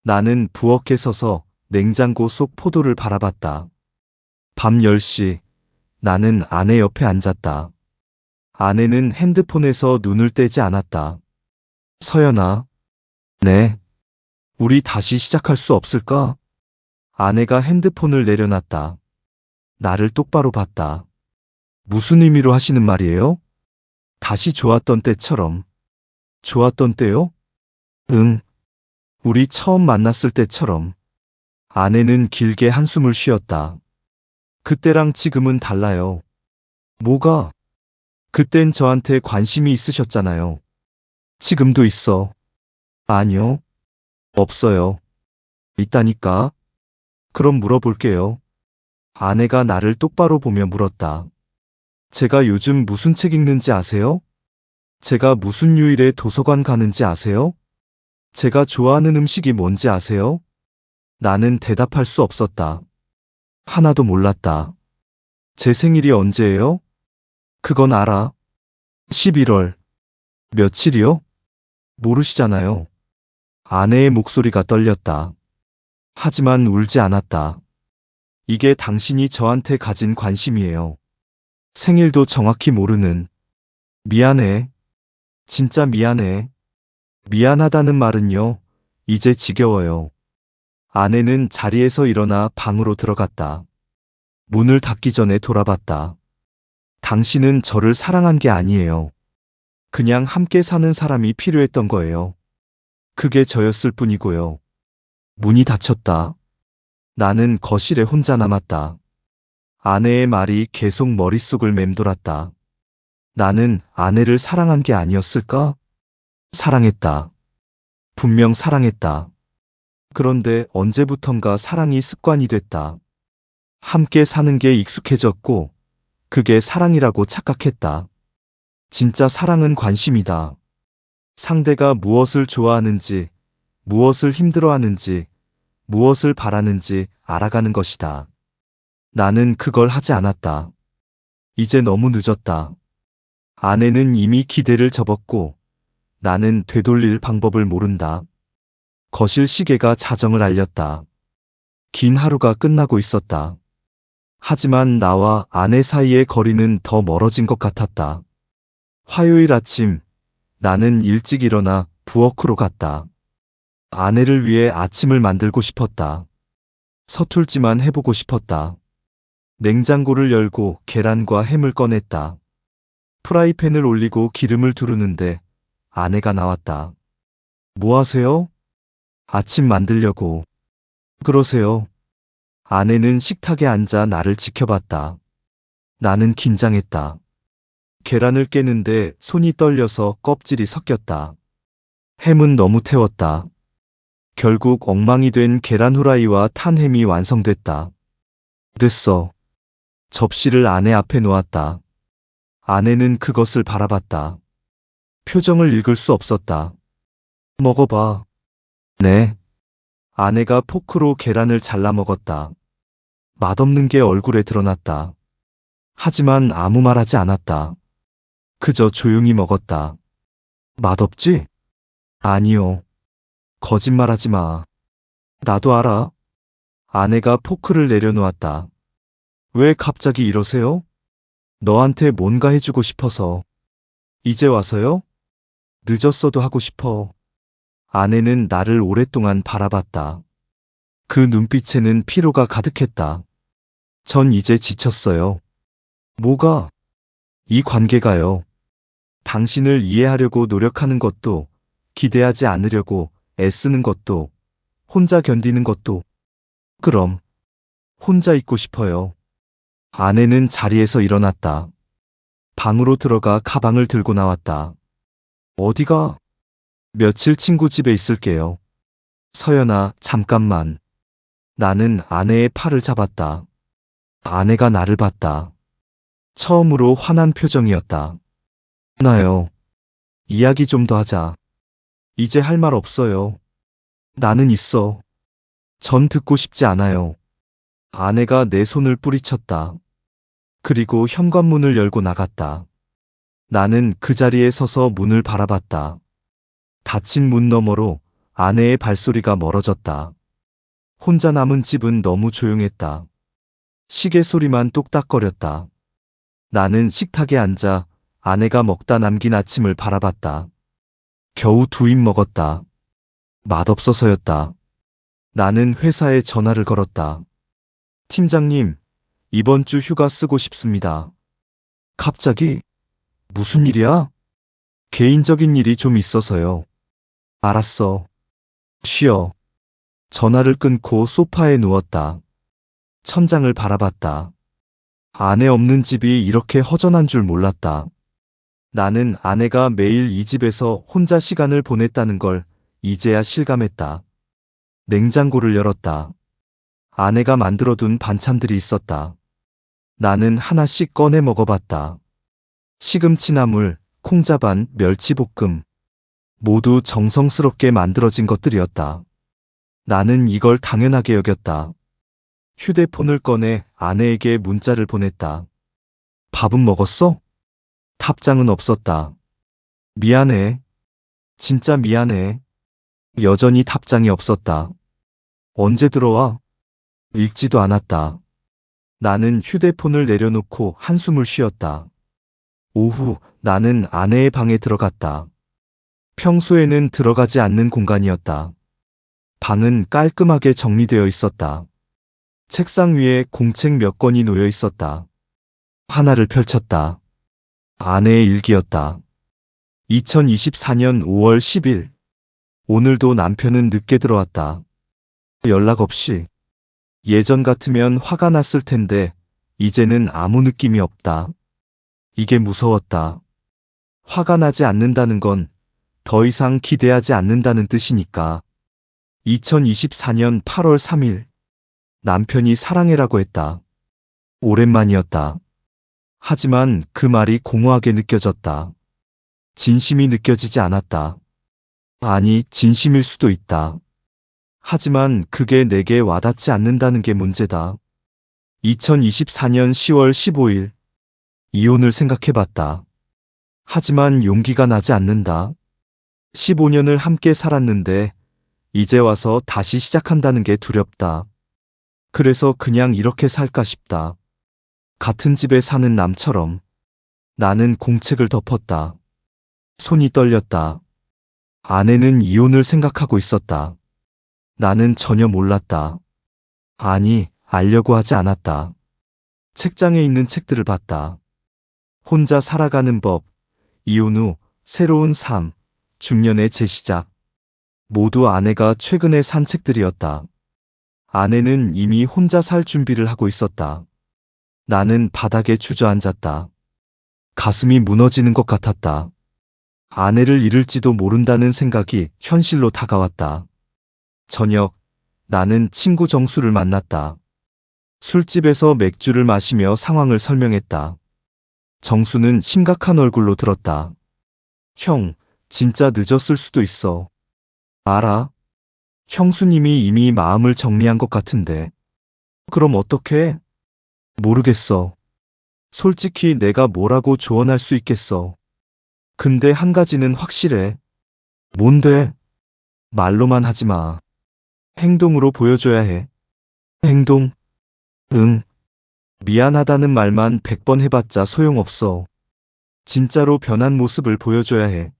나는 부엌에 서서 냉장고 속 포도를 바라봤다. 밤 10시 나는 아내 옆에 앉았다. 아내는 핸드폰에서 눈을 떼지 않았다. 서연아. 네. 우리 다시 시작할 수 없을까? 아내가 핸드폰을 내려놨다. 나를 똑바로 봤다. 무슨 의미로 하시는 말이에요? 다시 좋았던 때처럼. 좋았던 때요? 응. 우리 처음 만났을 때처럼. 아내는 길게 한숨을 쉬었다. 그때랑 지금은 달라요. 뭐가? 그땐 저한테 관심이 있으셨잖아요. 지금도 있어. 아니요. 없어요. 있다니까. 그럼 물어볼게요. 아내가 나를 똑바로 보며 물었다. 제가 요즘 무슨 책 읽는지 아세요? 제가 무슨 요일에 도서관 가는지 아세요? 제가 좋아하는 음식이 뭔지 아세요? 나는 대답할 수 없었다. 하나도 몰랐다. 제 생일이 언제예요? 그건 알아. 11월. 며칠이요? 모르시잖아요. 아내의 목소리가 떨렸다. 하지만 울지 않았다. 이게 당신이 저한테 가진 관심이에요. 생일도 정확히 모르는. 미안해. 진짜 미안해. 미안하다는 말은요, 이제 지겨워요. 아내는 자리에서 일어나 방으로 들어갔다. 문을 닫기 전에 돌아봤다. 당신은 저를 사랑한 게 아니에요. 그냥 함께 사는 사람이 필요했던 거예요. 그게 저였을 뿐이고요. 문이 닫혔다. 나는 거실에 혼자 남았다. 아내의 말이 계속 머릿속을 맴돌았다. 나는 아내를 사랑한 게 아니었을까? 사랑했다. 분명 사랑했다. 그런데 언제부턴가 사랑이 습관이 됐다. 함께 사는 게 익숙해졌고, 그게 사랑이라고 착각했다. 진짜 사랑은 관심이다. 상대가 무엇을 좋아하는지, 무엇을 힘들어하는지, 무엇을 바라는지 알아가는 것이다. 나는 그걸 하지 않았다. 이제 너무 늦었다. 아내는 이미 기대를 접었고, 나는 되돌릴 방법을 모른다. 거실 시계가 자정을 알렸다. 긴 하루가 끝나고 있었다. 하지만 나와 아내 사이의 거리는 더 멀어진 것 같았다. 화요일 아침, 나는 일찍 일어나 부엌으로 갔다. 아내를 위해 아침을 만들고 싶었다. 서툴지만 해보고 싶었다. 냉장고를 열고 계란과 햄을 꺼냈다. 프라이팬을 올리고 기름을 두르는데 아내가 나왔다. 뭐 하세요? 아침 만들려고. 그러세요. 아내는 식탁에 앉아 나를 지켜봤다. 나는 긴장했다. 계란을 깨는데 손이 떨려서 껍질이 섞였다. 햄은 너무 태웠다. 결국 엉망이 된 계란 후라이와 탄 햄이 완성됐다. 됐어. 접시를 아내 앞에 놓았다. 아내는 그것을 바라봤다. 표정을 읽을 수 없었다. 먹어봐. 네. 아내가 포크로 계란을 잘라 먹었다. 맛없는 게 얼굴에 드러났다. 하지만 아무 말 하지 않았다. 그저 조용히 먹었다. 맛없지? 아니요. 거짓말하지 마. 나도 알아. 아내가 포크를 내려놓았다. 왜 갑자기 이러세요? 너한테 뭔가 해주고 싶어서. 이제 와서요? 늦었어도 하고 싶어. 아내는 나를 오랫동안 바라봤다. 그 눈빛에는 피로가 가득했다. 전 이제 지쳤어요. 뭐가? 이 관계가요. 당신을 이해하려고 노력하는 것도, 기대하지 않으려고 애쓰는 것도, 혼자 견디는 것도. 그럼, 혼자 있고 싶어요. 아내는 자리에서 일어났다. 방으로 들어가 가방을 들고 나왔다. 어디가? 며칠 친구 집에 있을게요. 서연아, 잠깐만. 나는 아내의 팔을 잡았다. 아내가 나를 봤다. 처음으로 화난 표정이었다. 나요. 이야기 좀 더 하자. 이제 할 말 없어요. 나는 있어. 전 듣고 싶지 않아요. 아내가 내 손을 뿌리쳤다. 그리고 현관문을 열고 나갔다. 나는 그 자리에 서서 문을 바라봤다. 닫힌 문 너머로 아내의 발소리가 멀어졌다. 혼자 남은 집은 너무 조용했다. 시계 소리만 뚝딱거렸다. 나는 식탁에 앉아 아내가 먹다 남긴 아침을 바라봤다. 겨우 2입 먹었다. 맛없어서였다. 나는 회사에 전화를 걸었다. 팀장님, 이번 주 휴가 쓰고 싶습니다. 갑자기? 무슨 일이야? 개인적인 일이 좀 있어서요. 알았어. 쉬어. 전화를 끊고 소파에 누웠다. 천장을 바라봤다. 아내 없는 집이 이렇게 허전한 줄 몰랐다. 나는 아내가 매일 이 집에서 혼자 시간을 보냈다는 걸 이제야 실감했다. 냉장고를 열었다. 아내가 만들어둔 반찬들이 있었다. 나는 하나씩 꺼내 먹어봤다. 시금치나물, 콩자반, 멸치볶음. 모두 정성스럽게 만들어진 것들이었다. 나는 이걸 당연하게 여겼다. 휴대폰을 꺼내 아내에게 문자를 보냈다. 밥은 먹었어? 답장은 없었다. 미안해. 진짜 미안해. 여전히 답장이 없었다. 언제 들어와? 읽지도 않았다. 나는 휴대폰을 내려놓고 한숨을 쉬었다. 오후, 나는 아내의 방에 들어갔다. 평소에는 들어가지 않는 공간이었다. 방은 깔끔하게 정리되어 있었다. 책상 위에 공책 몇 권이 놓여 있었다. 하나를 펼쳤다. 아내의 일기였다. 2024년 5월 10일. 오늘도 남편은 늦게 들어왔다. 연락 없이. 예전 같으면 화가 났을 텐데 이제는 아무 느낌이 없다. 이게 무서웠다. 화가 나지 않는다는 건 더 이상 기대하지 않는다는 뜻이니까. 2024년 8월 3일. 남편이 사랑해라고 했다. 오랜만이었다. 하지만 그 말이 공허하게 느껴졌다. 진심이 느껴지지 않았다. 아니, 진심일 수도 있다. 하지만 그게 내게 와닿지 않는다는 게 문제다. 2024년 10월 15일. 이혼을 생각해봤다. 하지만 용기가 나지 않는다. 15년을 함께 살았는데 이제 와서 다시 시작한다는 게 두렵다. 그래서 그냥 이렇게 살까 싶다. 같은 집에 사는 남처럼. 나는 공책을 덮었다. 손이 떨렸다. 아내는 이혼을 생각하고 있었다. 나는 전혀 몰랐다. 아니, 알려고 하지 않았다. 책장에 있는 책들을 봤다. 혼자 살아가는 법, 이혼 후 새로운 삶, 중년의 재시작. 모두 아내가 최근에 산 책들이었다. 아내는 이미 혼자 살 준비를 하고 있었다. 나는 바닥에 주저앉았다. 가슴이 무너지는 것 같았다. 아내를 잃을지도 모른다는 생각이 현실로 다가왔다. 저녁, 나는 친구 정수를 만났다. 술집에서 맥주를 마시며 상황을 설명했다. 정수는 심각한 얼굴로 들었다. 형, 진짜 늦었을 수도 있어. 알아? 형수님이 이미 마음을 정리한 것 같은데. 그럼 어떡해? 모르겠어. 솔직히 내가 뭐라고 조언할 수 있겠어. 근데 한 가지는 확실해. 뭔데? 말로만 하지 마. 행동으로 보여줘야 해. 행동? 응. 미안하다는 말만 100번 해봤자 소용없어. 진짜로 변한 모습을 보여줘야 해.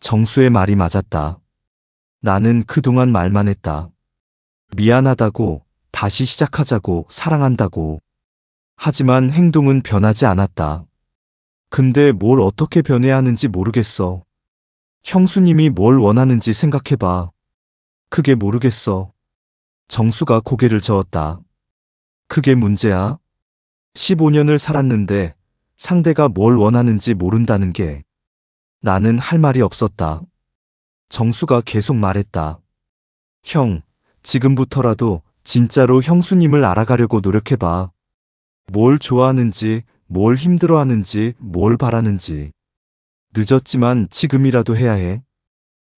정수의 말이 맞았다. 나는 그동안 말만 했다. 미안하다고, 다시 시작하자고, 사랑한다고. 하지만 행동은 변하지 않았다. 근데 뭘 어떻게 변해야 하는지 모르겠어. 형수님이 뭘 원하는지 생각해봐. 그게 모르겠어. 정수가 고개를 저었다. 그게 문제야? 15년을 살았는데 상대가 뭘 원하는지 모른다는 게. 나는 할 말이 없었다. 정수가 계속 말했다. 형, 지금부터라도 진짜로 형수님을 알아가려고 노력해봐. 뭘 좋아하는지, 뭘 힘들어하는지, 뭘 바라는지. 늦었지만 지금이라도 해야 해.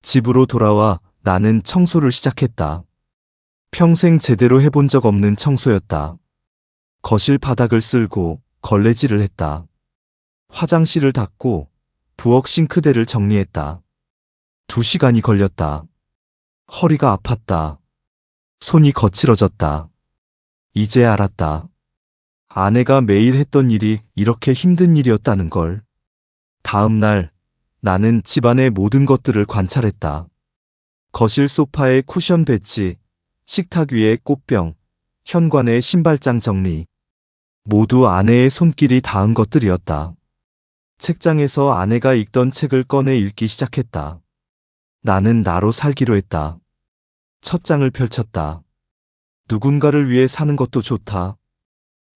집으로 돌아와 나는 청소를 시작했다. 평생 제대로 해본 적 없는 청소였다. 거실 바닥을 쓸고 걸레질을 했다. 화장실을 닦고 부엌 싱크대를 정리했다. 2시간이 걸렸다. 허리가 아팠다. 손이 거칠어졌다. 이제 알았다. 아내가 매일 했던 일이 이렇게 힘든 일이었다는 걸. 다음 날 나는 집안의 모든 것들을 관찰했다. 거실 소파의 쿠션 배치, 식탁 위의 꽃병, 현관의 신발장 정리. 모두 아내의 손길이 닿은 것들이었다. 책장에서 아내가 읽던 책을 꺼내 읽기 시작했다. 나는 나로 살기로 했다. 첫 장을 펼쳤다. 누군가를 위해 사는 것도 좋다.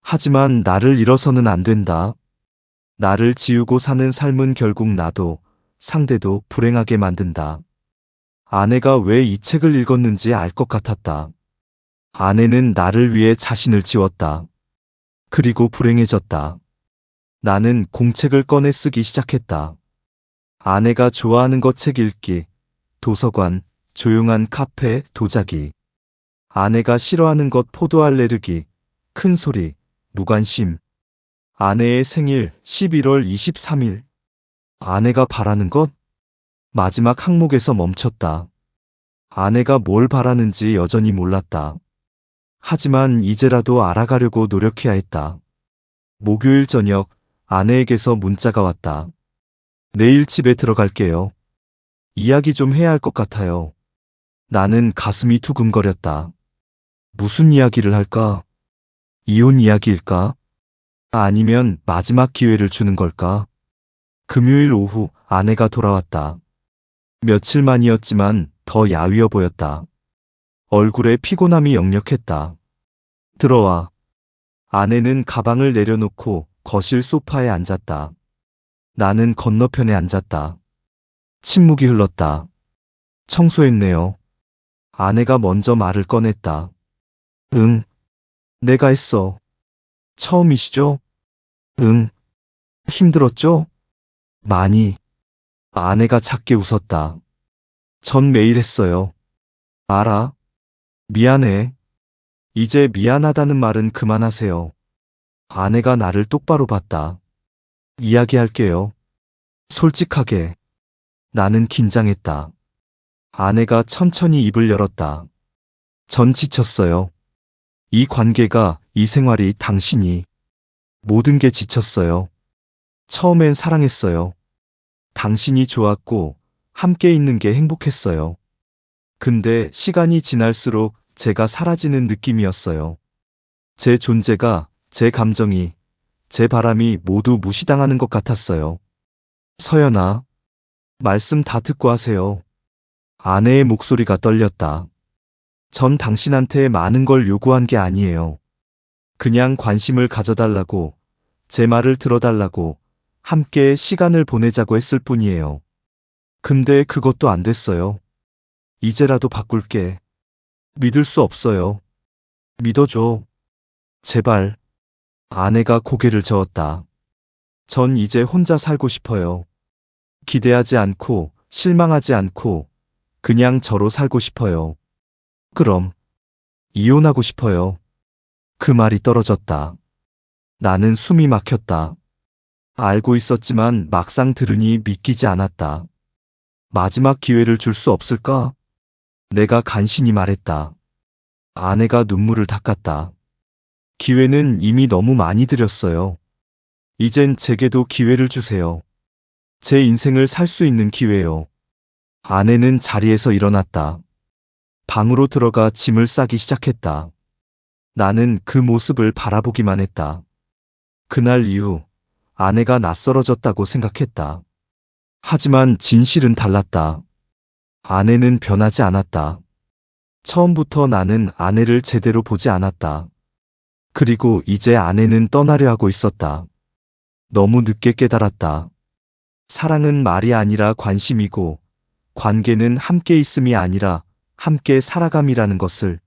하지만 나를 잃어서는 안 된다. 나를 지우고 사는 삶은 결국 나도, 상대도 불행하게 만든다. 아내가 왜 이 책을 읽었는지 알 것 같았다. 아내는 나를 위해 자신을 지웠다. 그리고 불행해졌다. 나는 공책을 꺼내 쓰기 시작했다. 아내가 좋아하는 것 책 읽기, 도서관, 조용한 카페, 도자기. 아내가 싫어하는 것 포도 알레르기, 큰 소리, 무관심. 아내의 생일 11월 23일. 아내가 바라는 것? 마지막 항목에서 멈췄다. 아내가 뭘 바라는지 여전히 몰랐다. 하지만 이제라도 알아가려고 노력해야 했다. 목요일 저녁 아내에게서 문자가 왔다. 내일 집에 들어갈게요. 이야기 좀 해야 할 것 같아요. 나는 가슴이 두근거렸다. 무슨 이야기를 할까? 이혼 이야기일까? 아니면 마지막 기회를 주는 걸까? 금요일 오후 아내가 돌아왔다. 며칠 만이었지만 더 야위어 보였다. 얼굴에 피곤함이 역력했다. 들어와. 아내는 가방을 내려놓고 거실 소파에 앉았다. 나는 건너편에 앉았다. 침묵이 흘렀다. 청소했네요. 아내가 먼저 말을 꺼냈다. 응, 내가 했어. 처음이시죠? 응. 힘들었죠? 많이. 아내가 작게 웃었다. 전 매일 했어요. 알아. 미안해. 이제 미안하다는 말은 그만하세요. 아내가 나를 똑바로 봤다. 이야기할게요. 솔직하게. 나는 긴장했다. 아내가 천천히 입을 열었다. 전 지쳤어요. 이 관계가, 이 생활이, 당신이. 모든 게 지쳤어요. 처음엔 사랑했어요. 당신이 좋았고, 함께 있는 게 행복했어요. 근데 시간이 지날수록 제가 사라지는 느낌이었어요. 제 존재가, 제 감정이, 제 바람이 모두 무시당하는 것 같았어요. 서연아, 말씀 다 듣고 하세요. 아내의 목소리가 떨렸다. 전 당신한테 많은 걸 요구한 게 아니에요. 그냥 관심을 가져달라고, 제 말을 들어달라고, 함께 시간을 보내자고 했을 뿐이에요. 근데 그것도 안 됐어요. 이제라도 바꿀게. 믿을 수 없어요. 믿어줘. 제발. 아내가 고개를 저었다. 전 이제 혼자 살고 싶어요. 기대하지 않고, 실망하지 않고, 그냥 저로 살고 싶어요. 그럼, 이혼하고 싶어요. 그 말이 떨어졌다. 나는 숨이 막혔다. 알고 있었지만 막상 들으니 믿기지 않았다. 마지막 기회를 줄 수 없을까? 내가 간신히 말했다. 아내가 눈물을 닦았다. 기회는 이미 너무 많이 드렸어요. 이젠 제게도 기회를 주세요. 제 인생을 살 수 있는 기회요. 아내는 자리에서 일어났다. 방으로 들어가 짐을 싸기 시작했다. 나는 그 모습을 바라보기만 했다. 그날 이후 아내가 낯설어졌다고 생각했다. 하지만 진실은 달랐다. 아내는 변하지 않았다. 처음부터 나는 아내를 제대로 보지 않았다. 그리고 이제 아내는 떠나려 하고 있었다. 너무 늦게 깨달았다. 사랑은 말이 아니라 관심이고, 관계는 함께 있음이 아니라 함께 살아감이라는 것을.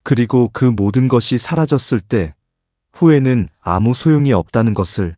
그리고 그 모든 것이 사라졌을 때, 후회는 아무 소용이 없다는 것을.